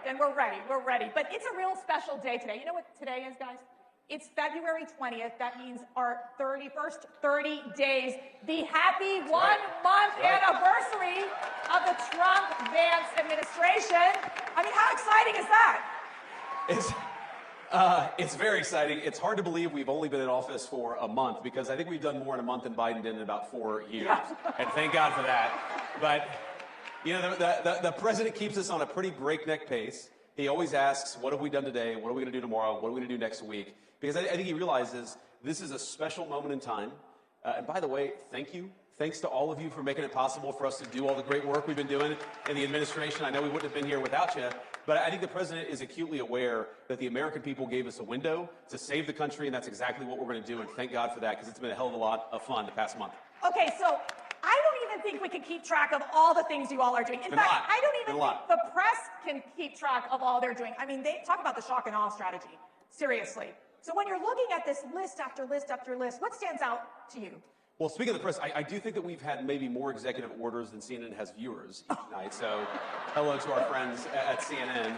then we're ready. We're ready. But it's a real special day today. You know what today is, guys? It's February 20th. That means our 31st 30 days, the happy one-month anniversary of the Trump-Vance administration. I mean, how exciting is that? It's very exciting. It's hard to believe we've only been in office for a month, because I think we've done more in a month than Biden did in about 4 years. And thank God for that. But, you know, the president keeps us on a pretty breakneck pace. He always asks, what have we done today? What are we going to do tomorrow? What are we going to do next week? Because I think he realizes this is a special moment in time. And by the way, thank you. Thanks to all of you for making it possible for us to do all the great work we've been doing in the administration. I know we wouldn't have been here without you. But I think the president is acutely aware that the American people gave us a window to save the country, and that's exactly what we're going to do. And thank God for that, because it's been a hell of a lot of fun the past month. Okay, so I don't even think we can keep track of all the things you all are doing. In fact, I don't even think the press can keep track of all they're doing. I mean, they talk about the shock and awe strategy. Seriously. So when you're looking at this list after list after list, what stands out to you? Well, speaking of the press, I do think that we've had maybe more executive orders than CNN has viewers each night. So hello to our friends at CNN.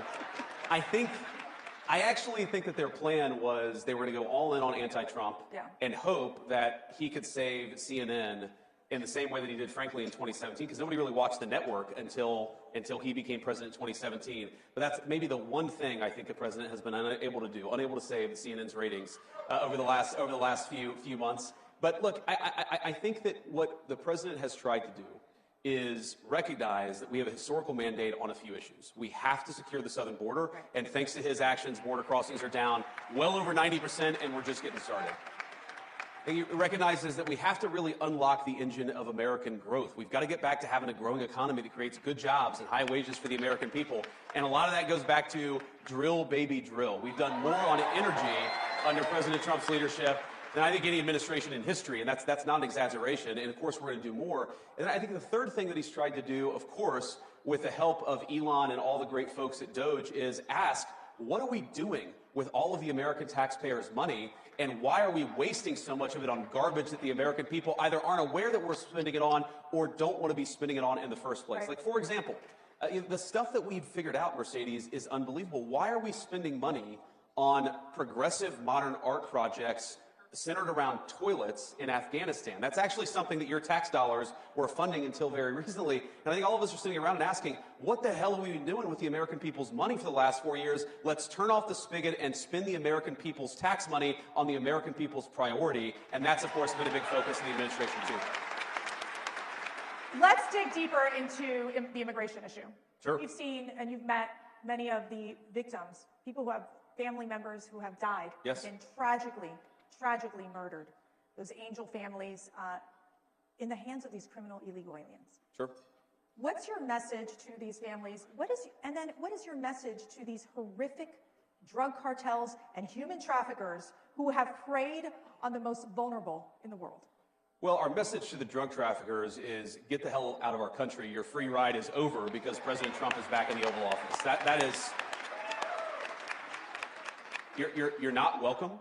I actually think that their plan was they were going to go all in on anti-Trump and hope that he could save CNN in the same way that he did, frankly, in 2017, because nobody really watched the network until he became president in 2017. But that's maybe the one thing I think the president has been unable to save CNN's ratings over the last few months. But look, I think that what the president has tried to do is recognize that we have a historical mandate on a few issues. We have to secure the southern border, and thanks to his actions, border crossings are down well over 90%, and we're just getting started. And he recognizes that we have to really unlock the engine of American growth. We've got to get back to having a growing economy that creates good jobs and high wages for the American people. And a lot of that goes back to drill, baby, drill. We've done more on energy under President Trump's leadership than I think any administration in history, and that's not an exaggeration, and of course we're going to do more. And I think the third thing that he's tried to do, of course, with the help of Elon and all the great folks at Doge, is ask, what are we doing with all of the American taxpayers' money, and why are we wasting so much of it on garbage that the American people either aren't aware that we're spending it on or don't want to be spending it on in the first place? Like, for example, the stuff that we've figured out, Mercedes, is unbelievable. Why are we spending money on progressive modern art projects centered around toilets in Afghanistan? That's actually something that your tax dollars were funding until very recently. And I think all of us are sitting around and asking, what the hell have we been doing with the American people's money for the last 4 years? Let's turn off the spigot and spend the American people's tax money on the American people's priority. And that's, of course, been a big focus of the administration, too. Let's dig deeper into the immigration issue. Sure. You've seen and you've met many of the victims, people who have family members who have died and tragically murdered, those angel families in the hands of these criminal illegal aliens. Sure. What's your message to these families? What is your message to these horrific drug cartels and human traffickers who have preyed on the most vulnerable in the world? Well, our message to the drug traffickers is get the hell out of our country. Your free ride is over because President Trump is back in the Oval Office. That is, you're not welcome.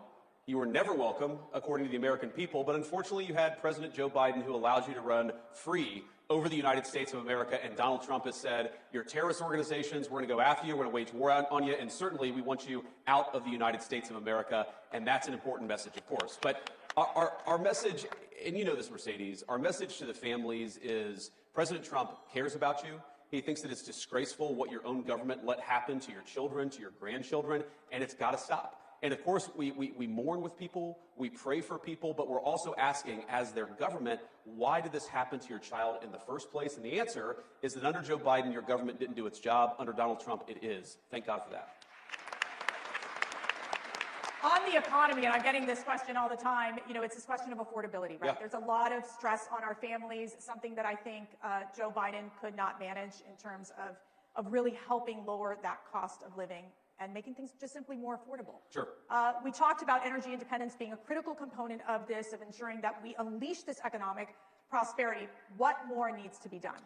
You were never welcome, according to the American people, but unfortunately you had President Joe Biden, who allows you to run free over the United States of America, and Donald Trump has said, you're terrorist organizations, we're going to go after you, we're going to wage war on you, and certainly we want you out of the United States of America, and that's an important message, of course. But our message, and you know this, Mercedes, our message to the families is President Trump cares about you. He thinks that it's disgraceful what your own government let happen to your children, to your grandchildren, and it's got to stop. And of course, we mourn with people, we pray for people, but we're also asking, as their government, why did this happen to your child in the first place? And the answer is that under Joe Biden, your government didn't do its job. Under Donald Trump, it is. Thank God for that. On the economy, and I'm getting this question all the time, you know, it's this question of affordability, right? There's a lot of stress on our families, something that I think Joe Biden could not manage in terms of really helping lower that cost of living and making things just simply more affordable. Sure. We talked about energy independence being a critical component of this, of ensuring that we unleash this economic prosperity. What more needs to be done?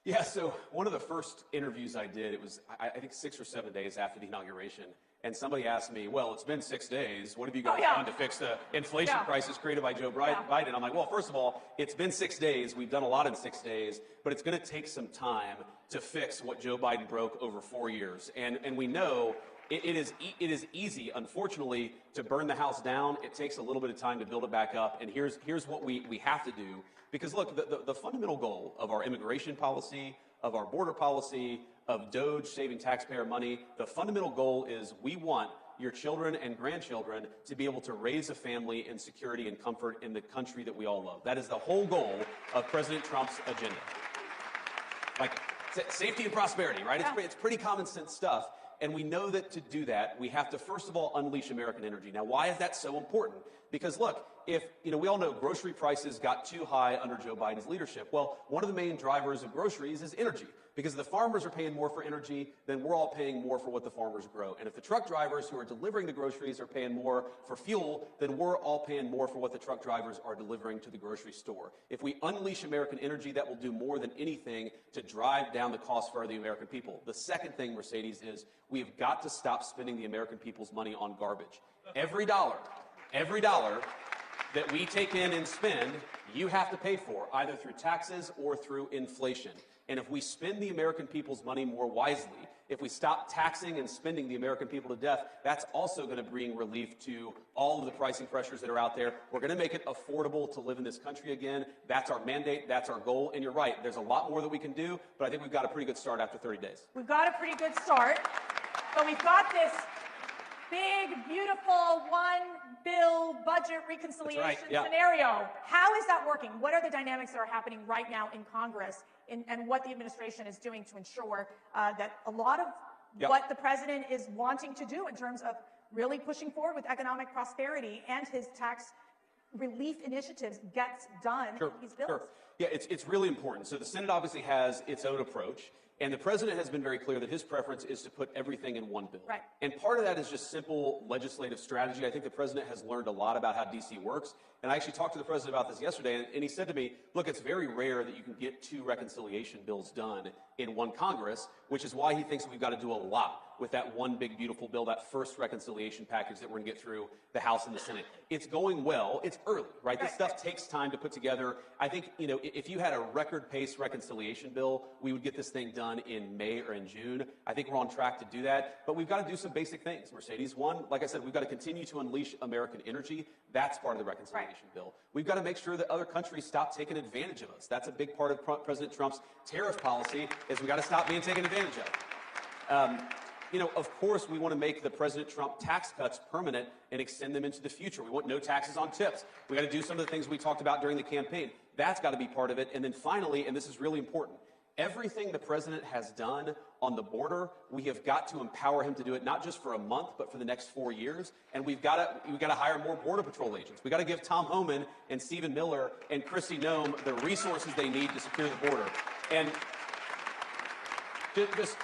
Yeah, so one of the first interviews I did, it was, I think, 6 or 7 days after the inauguration, and somebody asked me, well, it's been 6 days. What have you guys done to fix the inflation crisis created by Joe Biden? I'm like, well, first of all, it's been 6 days. We've done a lot in 6 days, but it's going to take some time to fix what Joe Biden broke over 4 years. And we know it is easy, unfortunately, to burn the house down. It takes a little bit of time to build it back up. And here's what we have to do. Because look, the fundamental goal of our immigration policy, of our border policy, of DOGE saving taxpayer money, the fundamental goal is we want your children and grandchildren to be able to raise a family in security and comfort in the country that we all love. That is the whole goal of President Trump's agenda. Like safety and prosperity, right? Yeah. It's pretty common sense stuff. And we know that to do that, we have to, first of all, unleash American energy. Now, why is that so important? Because look, we all know grocery prices got too high under Joe Biden's leadership. Well, one of the main drivers of groceries is energy. Because the farmers are paying more for energy, then we're all paying more for what the farmers grow. And if the truck drivers who are delivering the groceries are paying more for fuel, then we're all paying more for what the truck drivers are delivering to the grocery store. If we unleash American energy, that will do more than anything to drive down the cost for the American people. The second thing, Mercedes, is we've got to stop spending the American people's money on garbage. Every dollar that we take in and spend, you have to pay for, either through taxes or through inflation. And if we spend the American people's money more wisely, if we stop taxing and spending the American people to death, that's also going to bring relief to all of the pricing pressures that are out there. We're going to make it affordable to live in this country again. That's our mandate. That's our goal. And you're right. There's a lot more that we can do, but I think we've got a pretty good start after 30 days. We've got a pretty good start, but we've got this big, beautiful one-bill budget reconciliation scenario. How is that working? What are the dynamics that are happening right now in Congress, and what the administration is doing to ensure that a lot of what the president is wanting to do in terms of really pushing forward with economic prosperity and his tax relief initiatives gets done in these bills? Sure. Yeah, it's really important. So the Senate obviously has its own approach. And the president has been very clear that his preference is to put everything in one bill. Right. And part of that is just simple legislative strategy. I think the president has learned a lot about how D.C. works. And I actually talked to the president about this yesterday, and he said to me, look, it's very rare that you can get 2 reconciliation bills done in one Congress, which is why he thinks we've got to do a lot with that one big, beautiful bill, that first reconciliation package that we're going to get through the House and the Senate. It's going well. It's early, right? This stuff takes time to put together. I think, if you had a record pace reconciliation bill, we would get this thing done in May or in June. I think we're on track to do that. But we've got to do some basic things, Mercedes. One, like I said, we've got to continue to unleash American energy. That's part of the reconciliation bill. We've got to make sure that other countries stop taking advantage of us. That's a big part of President Trump's tariff policy, is we've got to stop being taken advantage of. Of course, we want to make the President Trump tax cuts permanent and extend them into the future. We want no taxes on tips. We got to do some of the things we talked about during the campaign. That's got to be part of it. And then finally, and this is really important, everything the president has done on the border, we have got to empower him to do it, not just for a month, but for the next 4 years. And we've got to hire more Border Patrol agents. We've got to give Tom Homan and Stephen Miller and Kristi Noem the resources they need to secure the border. And just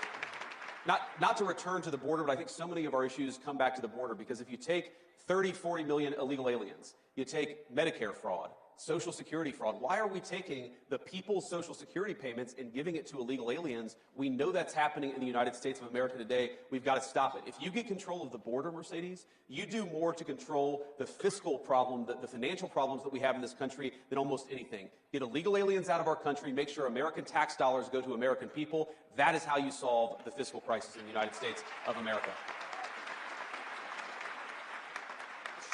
not to return to the border, but I think so many of our issues come back to the border, because if you take 30, 40 million illegal aliens, you take Medicare fraud, Social Security fraud. Why are we taking the people's Social Security payments and giving it to illegal aliens? We know that's happening in the United States of America today. We've got to stop it. If you get control of the border, Mercedes, you do more to control the fiscal problem, the financial problems that we have in this country than almost anything. Get illegal aliens out of our country, make sure American tax dollars go to American people. That is how you solve the fiscal crisis in the United States of America.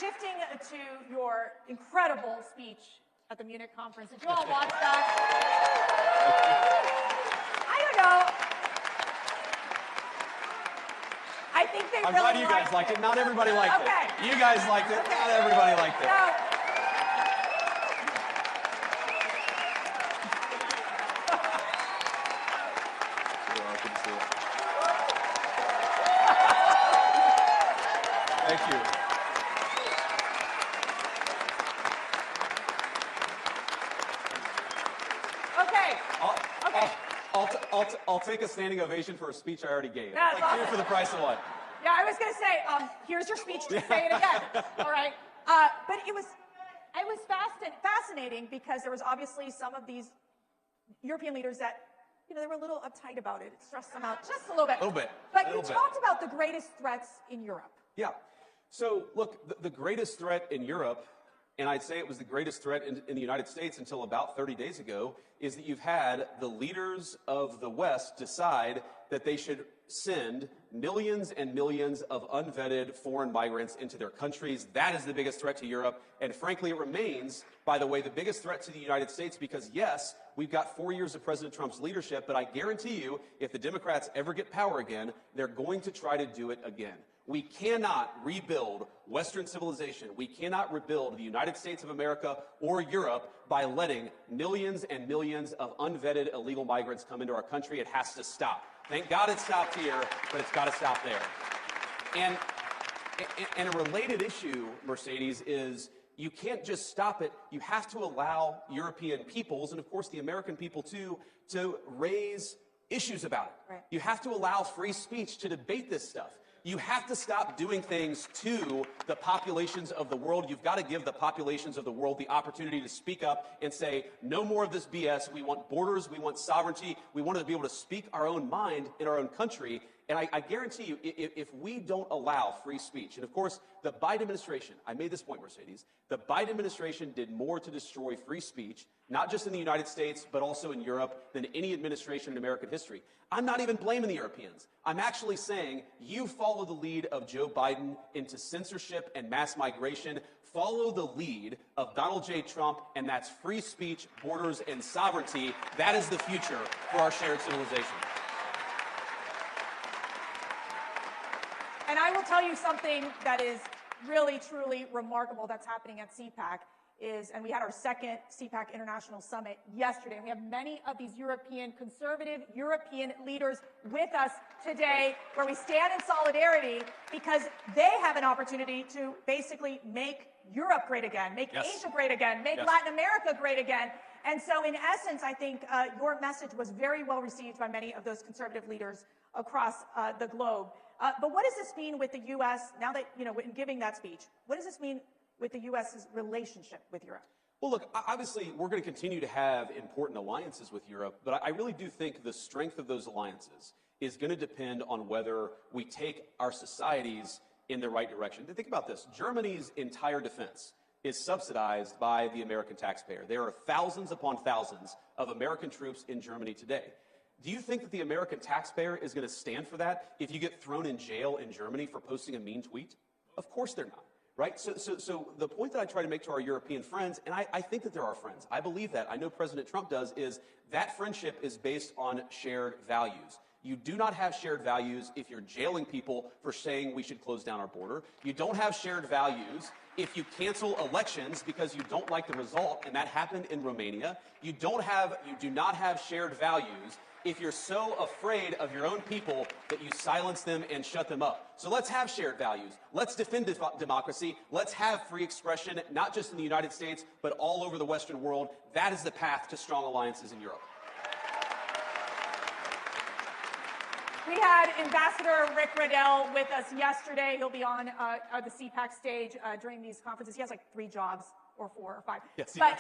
Shifting to your incredible speech at the Munich conference. Did you all watch that? I don't know. I think they I'm really glad you guys liked it. Not everybody liked it. Okay. You guys liked it. Okay. Not everybody liked it. So, Thank you. I'll take a standing ovation for a speech I already gave. That's It's like awesome. cheer for the price of one. yeah, I was going to say, here's your speech. Just say it again. All right. But it was fascinating, because there was obviously some of these European leaders that, they were a little uptight about it. It stressed them out just a little bit. A little bit. But you talked about the greatest threats in Europe. Yeah. So, look, the greatest threat in Europe and I'd say it was the greatest threat in the United States until about 30 days ago, is that you've had the leaders of the West decide that they should send millions and millions of unvetted foreign migrants into their countries. That is the biggest threat to Europe. And frankly, it remains, by the way, the biggest threat to the United States because, yes, we've got 4 years of President Trump's leadership, but I guarantee you, if the Democrats ever get power again, they're going to try to do it again. We cannot rebuild Western civilization. We cannot rebuild the United States of America or Europe by letting millions and millions of unvetted illegal migrants come into our country. It has to stop. Thank God it stopped here, but it's got to stop there. And a related issue, Mercedes, is you can't just stop it. You have to allow European peoples, and of course the American people too, to raise issues about it. Right. You have to allow free speech to debate this stuff. You have to stop doing things to the populations of the world. You've got to give the populations of the world the opportunity to speak up and say, no more of this BS. We want borders. We want sovereignty. We want to be able to speak our own mind in our own country. And I guarantee you, if we don't allow free speech, and of course, the Biden administration, I made this point, Mercedes, the Biden administration did more to destroy free speech, not just in the United States, but also in Europe, than any administration in American history. I'm not even blaming the Europeans. I'm actually saying you follow the lead of Joe Biden into censorship and mass migration. Follow the lead of Donald J. Trump, and that's free speech, borders, and sovereignty. That is the future for our shared civilization. And I will tell you something that is really, truly remarkable that's happening at CPAC is, and we had our second CPAC International Summit yesterday, and we have many of these conservative European leaders with us today, where we stand in solidarity because they have an opportunity to basically make Europe great again, make Asia great again, make Latin America great again. And so in essence, I think your message was very well received by many of those conservative leaders across the globe. But what does this mean with the U.S. now that, in giving that speech, what does this mean with the U.S.'s relationship with Europe? Well, look, obviously, we're going to continue to have important alliances with Europe, but I really do think the strength of those alliances is going to depend on whether we take our societies in the right direction. Think about this. Germany's entire defense is subsidized by the American taxpayer. There are thousands upon thousands of American troops in Germany today. Do you think that the American taxpayer is going to stand for that if you get thrown in jail in Germany for posting a mean tweet? Of course they're not, right? So the point that I try to make to our European friends, and I think that they're our friends, I believe that, I know President Trump does, is that friendship is based on shared values. You do not have shared values if you're jailing people for saying we should close down our border. You don't have shared values if you cancel elections because you don't like the result, and that happened in Romania. You do not have shared values if you're so afraid of your own people that you silence them and shut them up. So let's have shared values. Let's defend democracy. Let's have free expression, not just in the United States, but all over the Western world. That is the path to strong alliances in Europe. We had Ambassador Rick Riddell with us yesterday. He'll be on the CPAC stage during these conferences. He has like 3 jobs, or 4 or 5. Yes, but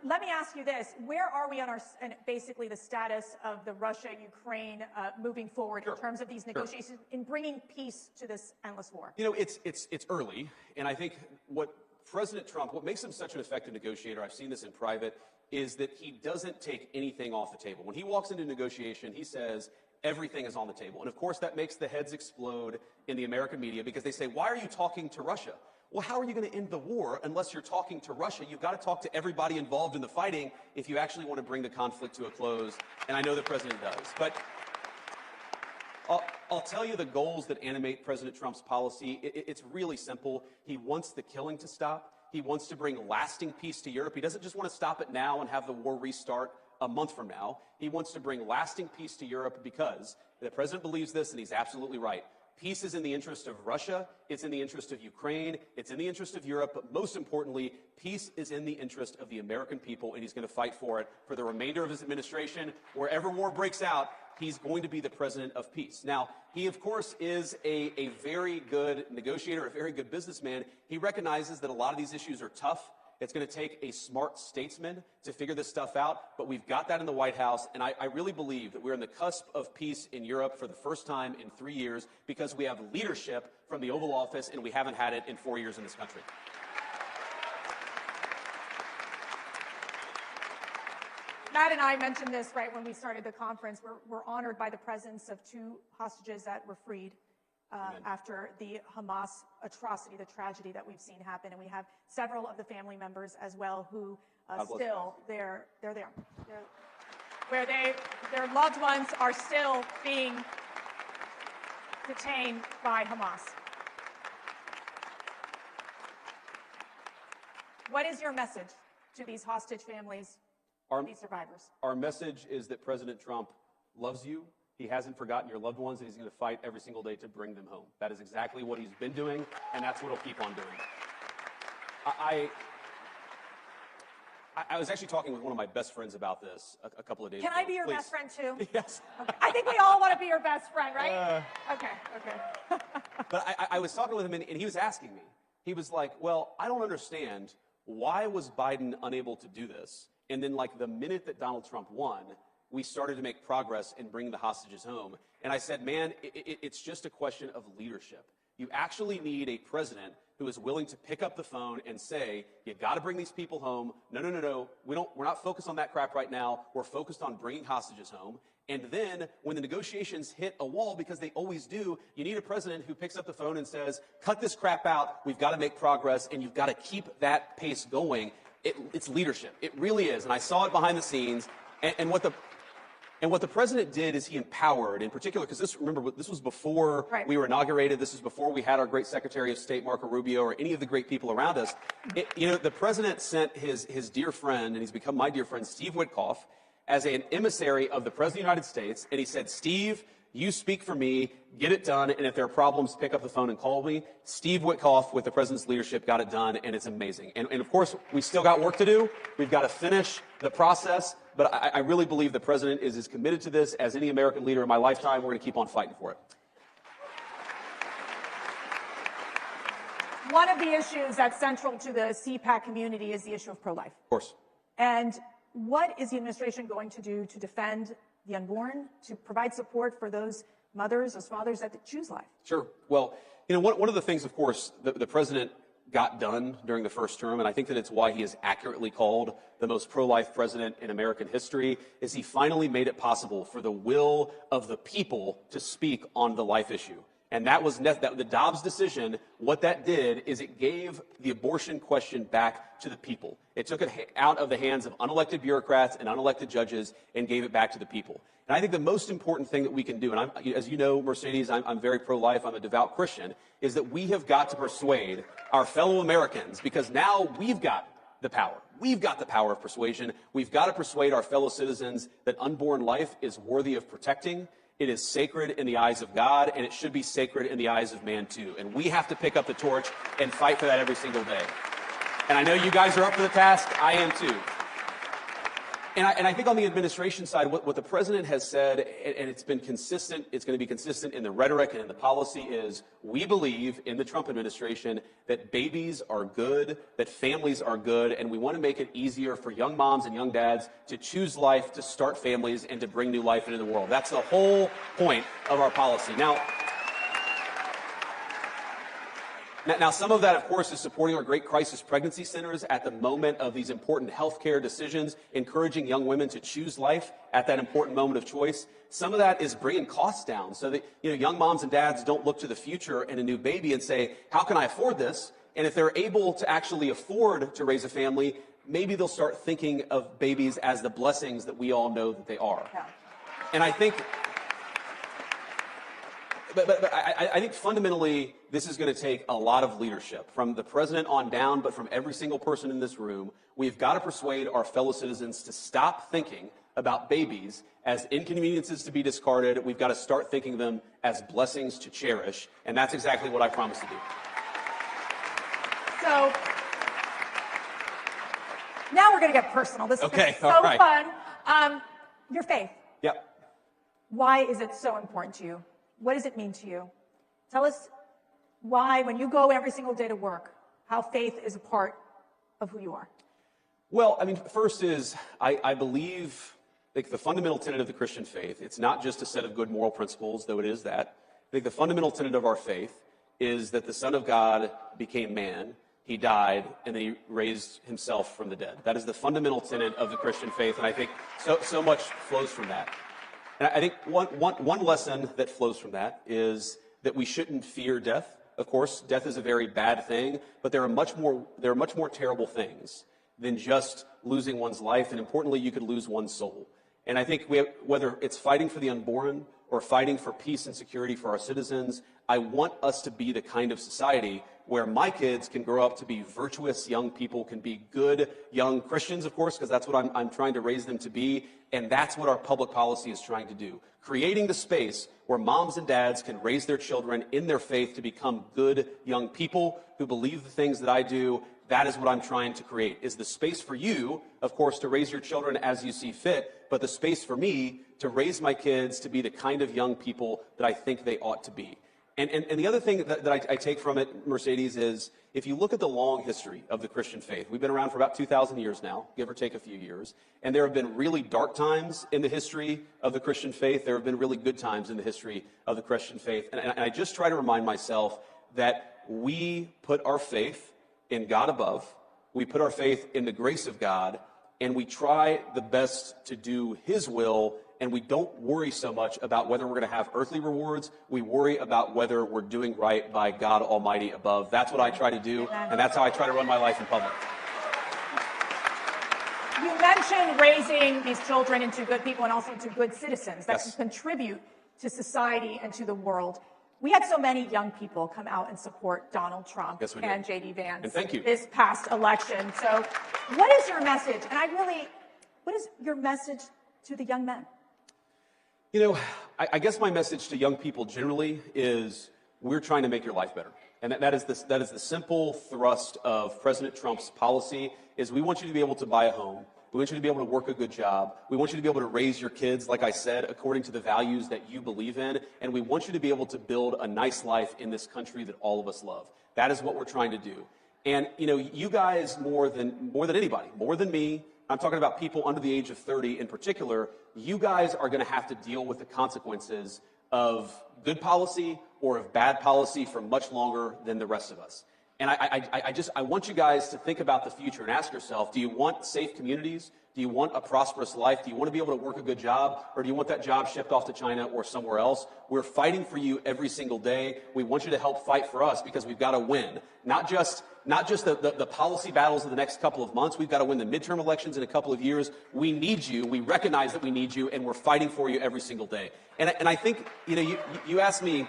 let me ask you this. Where are we on basically the status of the Russia-Ukraine moving forward in terms of these negotiations in bringing peace to this endless war? It's early, and I think what President Trump, what makes him such an effective negotiator, I've seen this in private, is that he doesn't take anything off the table. When he walks into negotiation, he says, everything is on the table. And of course, that makes the heads explode in the American media because they say, why are you talking to Russia? Well, how are you going to end the war unless you're talking to Russia? You've got to talk to everybody involved in the fighting if you actually want to bring the conflict to a close. And I know the president does. But I'll tell you the goals that animate President Trump's policy. It's really simple. He wants the killing to stop. He wants to bring lasting peace to Europe. He doesn't just want to stop it now and have the war restart a month from now. He wants to bring lasting peace to Europe because the president believes this, and he's absolutely right. Peace is in the interest of Russia, it's in the interest of Ukraine, it's in the interest of Europe, but most importantly, peace is in the interest of the American people, and he's going to fight for it for the remainder of his administration. Wherever war breaks out, he's going to be the president of peace. Now, he, of course, is a very good negotiator, a very good businessman. He recognizes that a lot of these issues are tough. It's going to take a smart statesman to figure this stuff out, but we've got that in the White House, and I really believe that we're on the cusp of peace in Europe for the first time in 3 years because we have leadership from the Oval Office, and we haven't had it in 4 years in this country. Matt and I mentioned this right when we started the conference. We're honored by the presence of 2 hostages that were freed after the Hamas atrocity, the tragedy that we've seen happen. And we have several of the family members as well who still, they're there. Where their loved ones are still being detained by Hamas. What is your message to these hostage families, these survivors? Our message is that President Trump loves you. He hasn't forgotten your loved ones, and he's going to fight every single day to bring them home. That is exactly what he's been doing, and that's what he'll keep on doing. I was actually talking with one of my best friends about this a couple of days ago. Can I be your best friend too? Yes. Okay. I think we all want to be your best friend, right? Okay. But I was talking with him, and he was asking me. He was like, well, I don't understand. Why was Biden unable to do this? And then, like, the minute that Donald Trump won, we started to make progress in bringing the hostages home. And I said, man, it's just a question of leadership. You actually need a president who is willing to pick up the phone and say, you got to bring these people home. No. We're not focused on that crap right now. We're focused on bringing hostages home. And then when the negotiations hit a wall, because they always do, you need a president who picks up the phone and says, cut this crap out. We've got to make progress, and you've got to keep that pace going. It's leadership. It really is. And I saw it behind the scenes. And what the president did is he empowered, in particular, because this was before we were inaugurated. This is before we had our great Secretary of State, Marco Rubio, or any of the great people around us. The president sent his dear friend, and he's become my dear friend, Steve Witkoff, as an emissary of the President of the United States. And he said, Steve, you speak for me, get it done, and if there are problems, pick up the phone and call me. Steve Witkoff, with the president's leadership, got it done, and it's amazing. And of course, we still got work to do. We've got to finish the process, but I really believe the president is as committed to this as any American leader in my lifetime. We're going to keep on fighting for it. One of the issues that's central to the CPAC community is the issue of pro-life. Of course. And what is the administration going to do to defend the unborn, to provide support for those mothers, those fathers that choose life? Sure. Well, one of the things, of course, the president got done during the first term, and I think that it's why he is accurately called the most pro-life president in American history, is he finally made it possible for the will of the people to speak on the life issue. And that was the Dobbs decision. What that did is it gave the abortion question back to the people. It took it out of the hands of unelected bureaucrats and unelected judges and gave it back to the people. And I think the most important thing that we can do, and as you know, Mercedes, I'm very pro-life, I'm a devout Christian, is that we have got to persuade our fellow Americans, because now we've got the power. We've got the power of persuasion. We've got to persuade our fellow citizens that unborn life is worthy of protecting. It is sacred in the eyes of God, and it should be sacred in the eyes of man, too. And we have to pick up the torch and fight for that every single day. And I know you guys are up for the task. I am, too. And I think on the administration side, what the president has said, and it's been consistent, it's going to be consistent in the rhetoric and in the policy, is we believe in the Trump administration that babies are good, that families are good, and we want to make it easier for young moms and young dads to choose life, to start families, and to bring new life into the world. That's the whole point of our policy. Now, some of that, of course, is supporting our great crisis pregnancy centers at the moment of these important health care decisions, encouraging young women to choose life at that important moment of choice. Some of that is bringing costs down so that young moms and dads don't look to the future and a new baby and say, how can I afford this? And if they're able to actually afford to raise a family, maybe they'll start thinking of babies as the blessings that we all know that they are. Yeah. And I think... But I think fundamentally this is going to take a lot of leadership from the president on down, but from every single person in this room. We've got to persuade our fellow citizens to stop thinking about babies as inconveniences to be discarded. We've got to start thinking of them as blessings to cherish, and that's exactly what I promise to do. So now we're going to get personal. This is okay, so fun. Your faith. Yep. Why is it so important to you? What does it mean to you? Tell us why, when you go every single day to work, how faith is a part of who you are. Well, I mean, first is I believe like the fundamental tenet of the Christian faith. It's not just a set of good moral principles, though it is that. I think the fundamental tenet of our faith is that the Son of God became man, he died, and then he raised himself from the dead. That is the fundamental tenet of the Christian faith, and I think so much flows from that. And I think one lesson that flows from that is that we shouldn't fear death. Of course, death is a very bad thing, but there are much more terrible things than just losing one's life, and importantly, you could lose one's soul. And I think whether it's fighting for the unborn or fighting for peace and security for our citizens, I want us to be the kind of society where my kids can grow up to be virtuous young people, can be good young Christians, of course, because that's what I'm trying to raise them to be, and that's what our public policy is trying to do. Creating the space where moms and dads can raise their children in their faith to become good young people who believe the things that I do. That is what I'm trying to create, is the space for you, of course, to raise your children as you see fit, but the space for me to raise my kids to be the kind of young people that I think they ought to be. And the other thing that I take from it, Mercedes, is if you look at the long history of the Christian faith, we've been around for about 2,000 years now, give or take a few years, and there have been really dark times in the history of the Christian faith. There have been really good times in the history of the Christian faith. And I just try to remind myself that we put our faith in God above, we put our faith in the grace of God, and we try the best to do His will, and we don't worry so much about whether we're going to have earthly rewards. We worry about whether we're doing right by God Almighty above. That's what I try to do, and that's how I try to run my life in public. You mentioned raising these children into good people and also into good citizens that can contribute to society and to the world. We had so many young people come out and support Donald Trump and J.D. Vance and thank you. This past election. So what is your message? And what is your message to the young men? You know, I guess my message to young people generally is we're trying to make your life better. And that is the simple thrust of President Trump's policy is we want you to be able to buy a home. We want you to be able to work a good job. We want you to be able to raise your kids, like I said, according to the values that you believe in. And we want you to be able to build a nice life in this country that all of us love. That is what we're trying to do. And, you know, you guys more than anybody, more than me, I'm talking about people under the age of 30 in particular, you guys are going to have to deal with the consequences of good policy or of bad policy for much longer than the rest of us. And I want you guys to think about the future and ask yourself, do you want safe communities? Do you want a prosperous life? Do you want to be able to work a good job? Or do you want that job shipped off to China or somewhere else? We're fighting for you every single day. We want you to help fight for us because we've got to win. Not just the policy battles of the next couple of months. We've got to win the midterm elections in a couple of years. We need you. We recognize that we need you, and we're fighting for you every single day. And I think, you know, you asked me,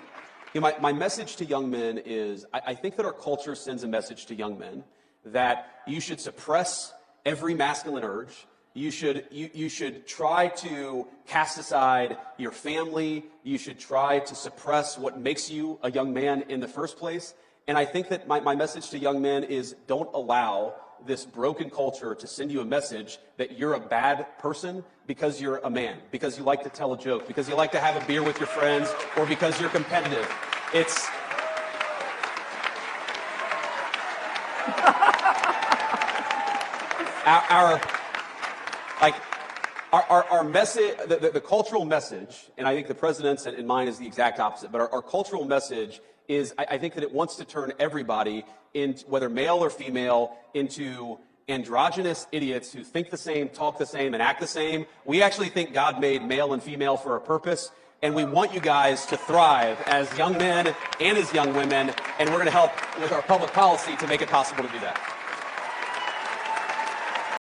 you know, my message to young men is I think that our culture sends a message to young men that you should suppress every masculine urge. You should try to cast aside your family. You should try to suppress what makes you a young man in the first place. And I think that my message to young men is don't allow this broken culture to send you a message that you're a bad person because you're a man, because you like to tell a joke, because you like to have a beer with your friends, or because you're competitive. It's our message, the cultural message, and I think the president's and mine is the exact opposite, but our cultural message is I think that it wants to turn everybody, whether male or female, into androgynous idiots who think the same, talk the same, and act the same. We actually think God made male and female for a purpose, and we want you guys to thrive as young men and as young women, and we're going to help with our public policy to make it possible to do that.